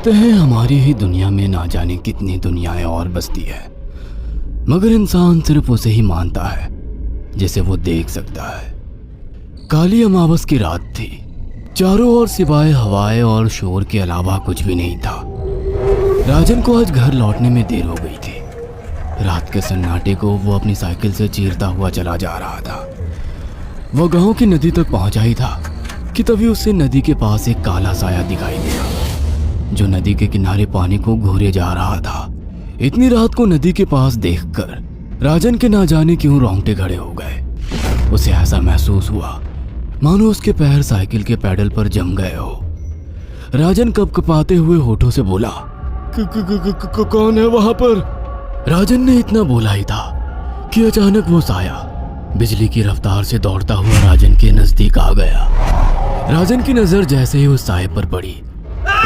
कहते हैं हमारी ही दुनिया में ना जाने कितनी दुनियाएं और बसती है, मगर इंसान सिर्फ उसे ही मानता है जिसे वो देख सकता है। काली अमावस की रात थी। चारों ओर सिवाय हवाएं और शोर के अलावा कुछ भी नहीं था। राजन को आज घर लौटने में देर हो गई थी। रात के सन्नाटे को वो अपनी साइकिल से चीरता हुआ चला जा रहा था। वो गांव की नदी तक पहुंचा ही था कि तभी उसे नदी के पास एक काला साया दिखाई दिया जो नदी के किनारे पानी को घूरे जा रहा था। इतनी रात को नदी के पास देखकर राजन के ना जाने क्यों रोंगटे खड़े हो गए। उसे ऐसा महसूस हुआ मानो उसके पैर साइकिल के पैडल पर जम गए हो। राजन कपकपाते हुए होठों से बोला, कौन है वहां पर? राजन ने इतना बोला ही था कि अचानक वो साया बिजली की रफ्तार से दौड़ता हुआ राजन के नजदीक आ गया। राजन की नजर जैसे ही उस साये पर पड़ी,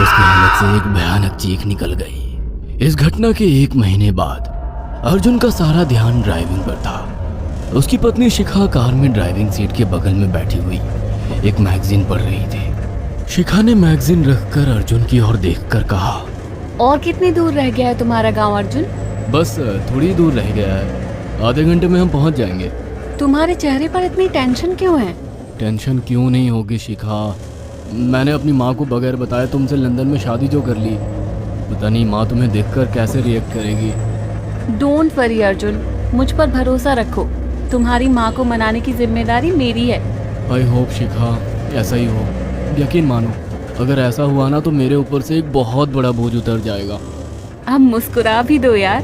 उसके हलक से एक भयानक चीख निकल गई। इस घटना के 1 महीने बाद अर्जुन का सारा ध्यान ड्राइविंग पर था। उसकी पत्नी शिखा कार में ड्राइविंग सीट के बगल में बैठी हुई एक मैगजीन पढ़ रही थी। शिखा ने मैगजीन रखकर अर्जुन की ओर देखकर कहा, और कितनी दूर रह गया है तुम्हारा गांव अर्जुन? बस थोड़ी दूर रह गया है, आधे घंटे में हम पहुंच जाएंगे। तुम्हारे चेहरे पर इतनी टेंशन क्यों है? टेंशन क्यों नहीं होगी शिखा, मैंने अपनी माँ को बगैर बताए तुमसे लंदन में शादी जो कर ली। पता नहीं माँ तुम्हें देखकर कैसे रिएक्ट करेगी। डोंट वरी अर्जुन, मुझ पर भरोसा रखो। तुम्हारी माँ को मनाने की जिम्मेदारी मेरी है। आई होप शिखा ऐसा ही हो। यकीन मानो अगर ऐसा हुआ ना तो मेरे ऊपर से एक बहुत बड़ा बोझ उतर जाएगा। अब मुस्कुरा भी दो यार।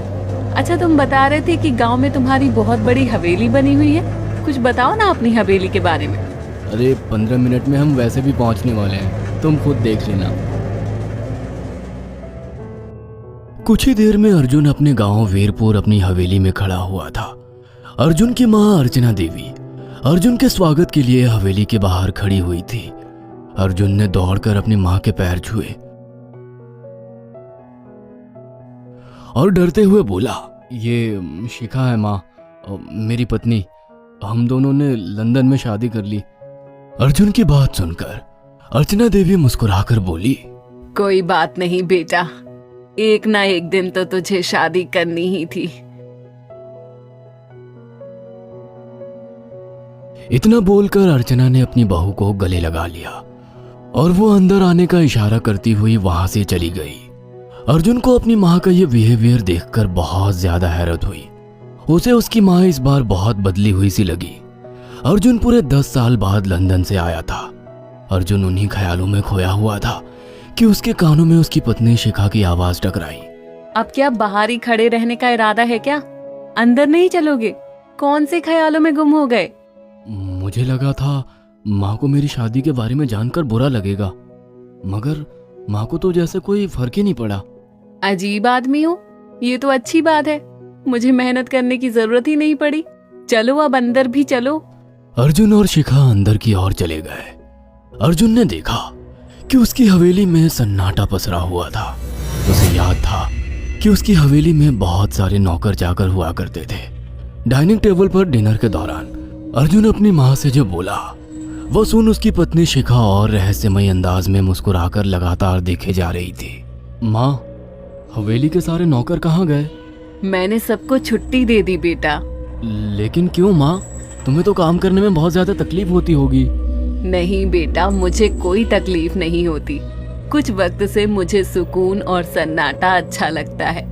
अच्छा, तुम बता रहे थे कि गांव में तुम्हारी बहुत बड़ी हवेली बनी हुई है, कुछ बताओ ना अपनी हवेली के बारे में। अरे 15 मिनट में हम वैसे भी पहुंचने वाले हैं, तुम खुद देख लेना। कुछ ही देर में अर्जुन अपने गांव वीरपुर अपनी हवेली में खड़ा हुआ था। अर्जुन की मां अर्चना देवी अर्जुन के स्वागत के लिए हवेली के बाहर खड़ी हुई थी। अर्जुन ने दौड़कर अपनी मां के पैर छुए और डरते हुए बोला, ये शिखा है मां, मेरी पत्नी। हम दोनों ने लंदन में शादी कर ली। अर्जुन की बात सुनकर अर्चना देवी मुस्कुराकर बोली, कोई बात नहीं बेटा, एक ना एक दिन तो तुझे शादी करनी ही थी। इतना बोलकर अर्चना ने अपनी बहू को गले लगा लिया और वो अंदर आने का इशारा करती हुई वहां से चली गई। अर्जुन को अपनी माँ का ये बिहेवियर देखकर बहुत ज्यादा हैरत हुई। उसे उसकी माँ इस बार बहुत बदली हुई सी लगी। अर्जुन पूरे 10 साल बाद लंदन से आया था। अर्जुन उन्हीं ख्यालों में खोया हुआ था कि उसके कानों में उसकी पत्नी शिखा की आवाज टकराई। अब क्या बाहर ही खड़े रहने का इरादा है क्या? अंदर नहीं चलोगे? कौन से ख्यालों में गुम हो गए? मुझे लगा था माँ को मेरी शादी के बारे में जानकर बुरा लगेगा, मगर माँ को तो जैसे कोई फर्क ही नहीं पड़ा। अजीब आदमी हो, ये तो अच्छी बात है। मुझे मेहनत करने की जरूरत ही नहीं पड़ी। चलो अब अंदर भी चलो। अर्जुन और शिखा अंदर की ओर चले गए। अर्जुन ने देखा कि उसकी हवेली में सन्नाटा पसरा हुआ था। उसे याद था कि उसकी हवेली में बहुत सारे नौकर चाकर हुआ करते थे। डाइनिंग टेबल पर डिनर के दौरान अर्जुन अपनी माँ से जो बोला वो सुन उसकी पत्नी शिखा और रहस्यमय अंदाज में मुस्कुराकर लगातार देखे जा रही थी। माँ, हवेली के सारे नौकर कहाँ गए? मैंने सबको छुट्टी दे दी बेटा। लेकिन क्यों माँ, तुम्हें तो काम करने में बहुत ज्यादा तकलीफ होती होगी। नहीं बेटा, मुझे कोई तकलीफ नहीं होती। कुछ वक्त से मुझे सुकून और सन्नाटा अच्छा लगता है।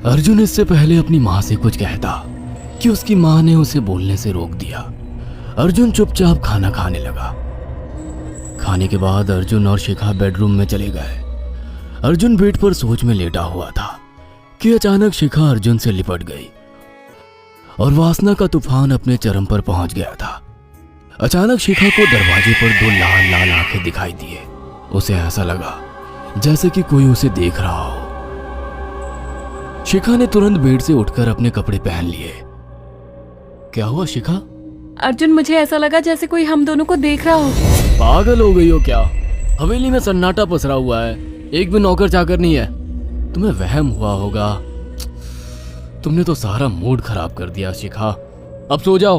अर्जुन इससे पहले अपनी माँ से कुछ कहता कि उसकी माँ ने उसे बोलने से रोक दिया। अर्जुन चुपचाप खाना खाने लगा। खाने के बाद अर्जुन और शिखा बेडरूम में चले गए। अर्जुन बेड पर सोच में लेटा हुआ था कि अचानक शिखा अर्जुन से लिपट गई और वासना का तूफान अपने चरम पर पहुंच गया था। अचानक शिखा को दरवाजे पर 2 लाल लाल आंखें दिखाई दिए। उसे ऐसा लगा जैसे कि कोई उसे देख रहा हो। शिखा ने तुरंत बेड से उठकर अपने कपड़े पहन लिए। क्या हुआ शिखा? अर्जुन, मुझे ऐसा लगा जैसे कोई हम दोनों को देख रहा हो। पागल हो गई हो क्या? हवेली में सन्नाटा पसरा हुआ है, एक भी नौकर चाकर नहीं है। तुम्हें वहम हुआ होगा। तुमने तो सारा मूड खराब कर दिया शिखा, अब सो जाओ।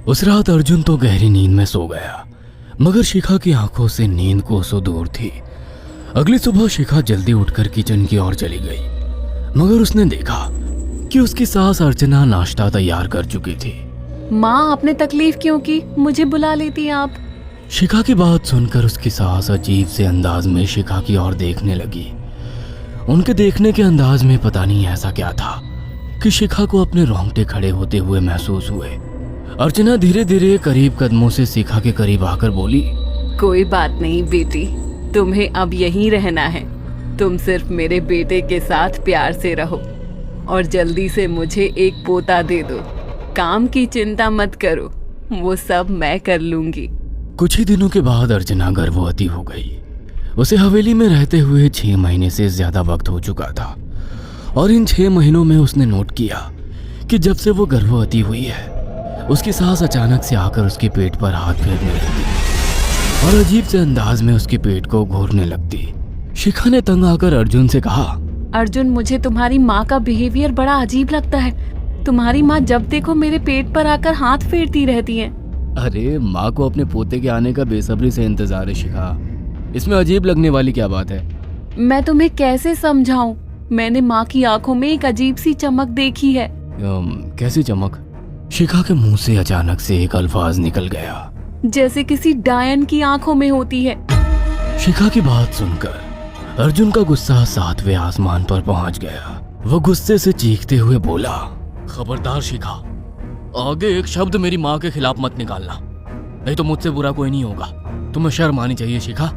उस रात अर्जुन तो गहरी नींद में सो गया, मगर शिखा की आंखों से नींद कोसों दूर थी। अगली सुबह शिखा जल्दी उठकर किचन की ओर चली गई, मगर उसने देखा कि उसकी सास अर्चना नाश्ता तैयार कर चुकी थी। माँ, आपने तकलीफ क्यों की? मुझे बुला लेती आप। शिखा की बात सुनकर उसकी सास अजीब से अंदाज में शिखा की ओर देखने लगी। उनके देखने के अंदाज में पता नहीं ऐसा क्या था कि शिखा को अपने रोंगटे खड़े होते हुए महसूस हुए। अर्चना धीरे धीरे करीब कदमों से शिखा के करीब आकर बोली, कोई बात नहीं बेटी, तुम्हें अब यहीं रहना है। तुम सिर्फ मेरे बेटे के साथ प्यार से रहो और जल्दी से मुझे एक पोता दे दो। काम की चिंता मत करो, वो सब मैं कर लूंगी। कुछ ही दिनों के बाद अर्चना गर्भवती हो गई। उसे हवेली में रहते हुए 6 महीने से ज्यादा वक्त हो चुका था और इन 6 महीनों में उसने नोट किया कि जब से वो गर्भवती हुई है, उसकी सास अचानक से आकर उसके पेट पर हाथ फेरने लगती और अजीब से अंदाज में उसके पेट को घूरने लगती। शिखा ने तंग आकर अर्जुन से कहा, अर्जुन, मुझे तुम्हारी माँ का बिहेवियर बड़ा अजीब लगता है। तुम्हारी माँ जब देखो मेरे पेट पर आकर हाथ फेरती रहती है। अरे माँ को अपने पोते के आने का बेसब्री से इंतजार है शिखा, इसमें अजीब लगने वाली क्या बात है? मैं तुम्हें कैसे समझाऊं? मैंने माँ की आंखों में एक अजीब सी चमक देखी है। कैसी चमक? शिखा के मुंह से अचानक से एक अल्फाज निकल गया, जैसे किसी डायन की आंखों में होती है। शिखा की बात सुनकर अर्जुन का गुस्सा 7वें आसमान पर पहुंच गया। वो गुस्से से चीखते हुए बोला, खबरदार शिखा, आगे एक शब्द मेरी माँ के खिलाफ मत निकालना, नहीं तो मुझसे बुरा कोई नहीं होगा। तुम्हें शर्म आनी चाहिए शिखा।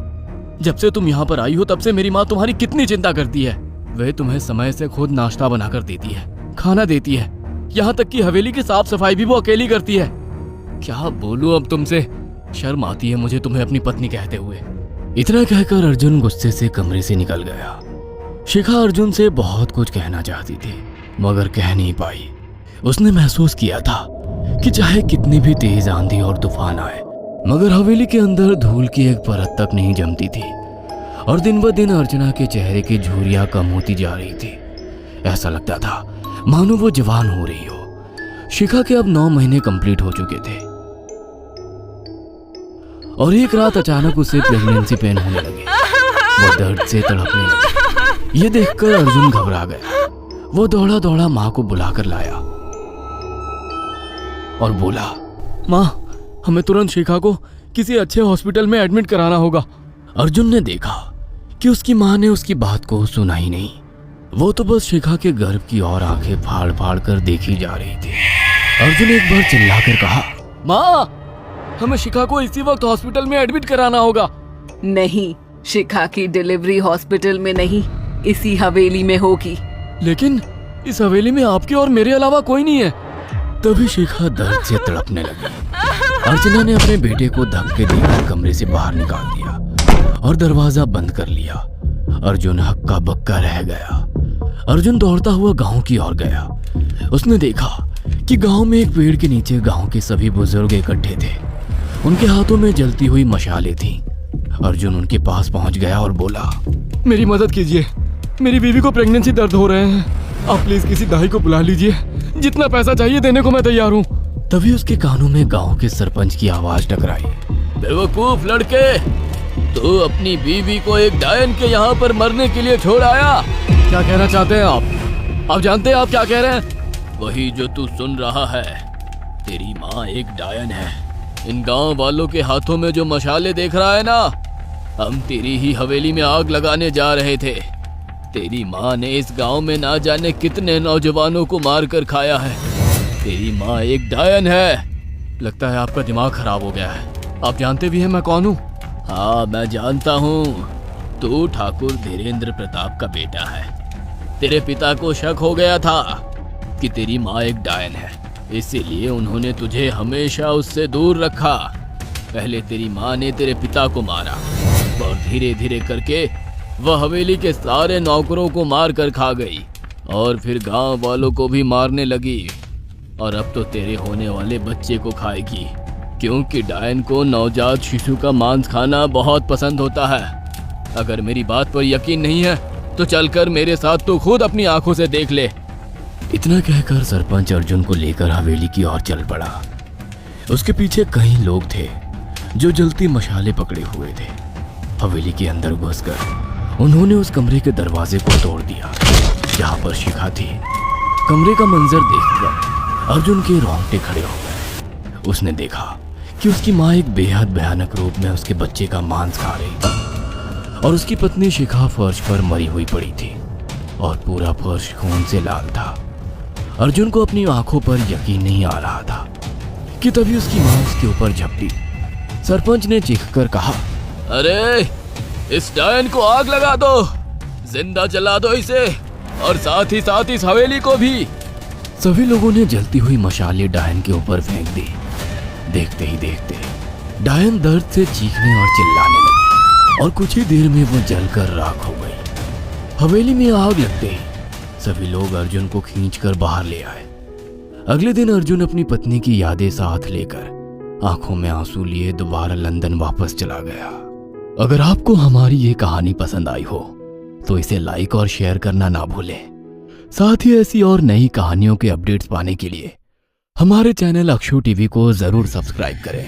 जब से तुम यहाँ पर आई हो तब से मेरी माँ तुम्हारी कितनी चिंता करती है। वह तुम्हें समय से खुद नाश्ता बनाकर देती है, खाना देती है, यहाँ तक कि हवेली की साफ सफाई भी वो अकेली करती है। क्या बोलूं अब तुमसे, शर्म आती है मुझे तुम्हें अपनी पत्नी कहते हुए। इतना कहकर अर्जुन गुस्से से कमरे से निकल गया। शिखा अर्जुन से बहुत कुछ कहना चाहती थी मगर कह नहीं पाई। उसने महसूस किया था कि चाहे कितनी भी तेज आंधी और तूफान आए, मगर हवेली के अंदर धूल की एक परत तक नहीं जमती थी और दिन ब दिन अर्चना के चेहरे की झुर्रियां कम होती जा रही थी। ऐसा लगता था मानो वो जवान हो रही हो। शिखा के अब 9 महीने कंप्लीट हो चुके थे और एक रात अचानक उसे प्रेगनेंसी पेन होने लगे। वो दर्द से तड़पने लगी। ये देखकर अर्जुन घबरा गया। वो दौड़ा दौड़ा माँ को बुलाकर लाया और बोला, माँ, हमें तुरंत शिखा को किसी अच्छे हॉस्पिटल में एडमिट कराना होगा। अर्जुन ने देखा कि उसकी माँ ने उसकी बात को सुना ही नहीं। वो तो बस शिखा के गर्भ की ओर आंखें फाड़ फाड़ कर देखी जा रही थी। अर्जुन एक बार चिल्लाकर कहा, माँ, हमें शिखा को इसी वक्त हॉस्पिटल में एडमिट कराना होगा। नहीं, शिखा की डिलीवरी हॉस्पिटल में नहीं, इसी हवेली में होगी। लेकिन इस हवेली में आपके और मेरे अलावा कोई नहीं है। तभी शिखा दर्द से तड़पने लगी। अर्चना ने अपने बेटे को धक्के देकर कमरे से बाहर निकाल दिया और दरवाजा बंद कर लिया। अर्जुन हक्का बक्का रह गया। अर्जुन दौड़ता हुआ गांव की ओर गया। उसने देखा कि गांव में एक पेड़ के नीचे गांव के सभी बुजुर्ग इकट्ठे थे। उनके हाथों में जलती हुई मशालें थीं। अर्जुन उनके पास पहुंच गया और बोला, मेरी मदद कीजिए, मेरी बीवी को प्रेगनेंसी दर्द हो रहे हैं। आप प्लीज किसी दाई को बुला लीजिए, जितना पैसा चाहिए देने को मैं तैयार हूँ। तभी उसके कानों में गांव के सरपंच की आवाज टकराई, बेवकूफ लड़के, तू अपनी बीवी को एक डायन के यहाँ पर मरने के लिए छोड़ आया। क्या कहना चाहते हैं आप जानते हैं आप क्या कह रहे हैं? वही जो तू सुन रहा है। तेरी माँ एक डायन है। इन गांव वालों के हाथों में जो मशाले देख रहा है ना, हम तेरी ही हवेली में आग लगाने जा रहे थे। तेरी माँ ने इस गांव में ना जाने कितने नौजवानों को मार कर खाया है। तेरी माँ एक डायन है। लगता है आपका दिमाग खराब हो गया है। आप जानते भी हैं मैं कौन हूँ? हाँ, मैं जानता हूँ। तू ठाकुर धीरेन्द्र प्रताप का बेटा है। तेरे पिता को शक हो गया था कि तेरी माँ एक डायन है, इसीलिए उन्होंने तुझे हमेशा उससे दूर रखा। पहले तेरी माँ ने तेरे पिता को मारा और धीरे धीरे करके वह हवेली के सारे नौकरों को मार कर खा गई और फिर गांव वालों को भी मारने लगी। और अब तो तेरे होने वाले बच्चे को खाएगी, क्योंकि डायन को नवजात शिशु का मांस खाना बहुत पसंद होता है। अगर मेरी बात पर यकीन नहीं है तो चलकर मेरे साथ तो खुद अपनी आंखों से देख ले। इतना कहकर सरपंच अर्जुन को लेकर हवेली की ओर चल पड़ा। उसके पीछे कई लोग थे जो जलती मशाले पकड़े हुए थे। हवेली के अंदर घुसकर उन्होंने उस कमरे के दरवाजे को तोड़ दिया जहां पर शिखा थी। कमरे का मंजर देखकर अर्जुन के रोंगटे खड़े हो गए। उसने देखा कि उसकी माँ एक बेहद भयानक रूप में उसके बच्चे का मांस खा रही थी और उसकी पत्नी शिखा फर्श पर मरी हुई पड़ी थी और पूरा फर्श खून से लाल था। अर्जुन को अपनी आंखों पर यकीन नहीं आ रहा था कि तभी उसकी माँ उसके ऊपर झपटी। सरपंच ने चीखकर कहा, अरे इस डायन को आग लगा दो, जिंदा जला दो इसे और साथ ही इस हवेली को भी। सभी लोगों ने जलती हुई मशाले डायन के ऊपर फेंक दी। देखते ही देखते डायन दर्द से चीखने और चिल्लाने लगी और कुछ ही देर में वो जलकर राख हो गई। हवेली में आग लगते ही सभी लोग अर्जुन को खींचकर बाहर ले आए। अगले दिन अर्जुन अपनी पत्नी की यादें साथ लेकर आंखों में आंसू लिए दोबारा लंदन वापस चला गया। अगर आपको हमारी ये कहानी पसंद आई हो तो इसे लाइक और शेयर करना ना भूलें। साथ ही ऐसी और नई कहानियों के अपडेट्स पाने के लिए हमारे चैनल अक्षु टीवी को जरूर सब्सक्राइब करें।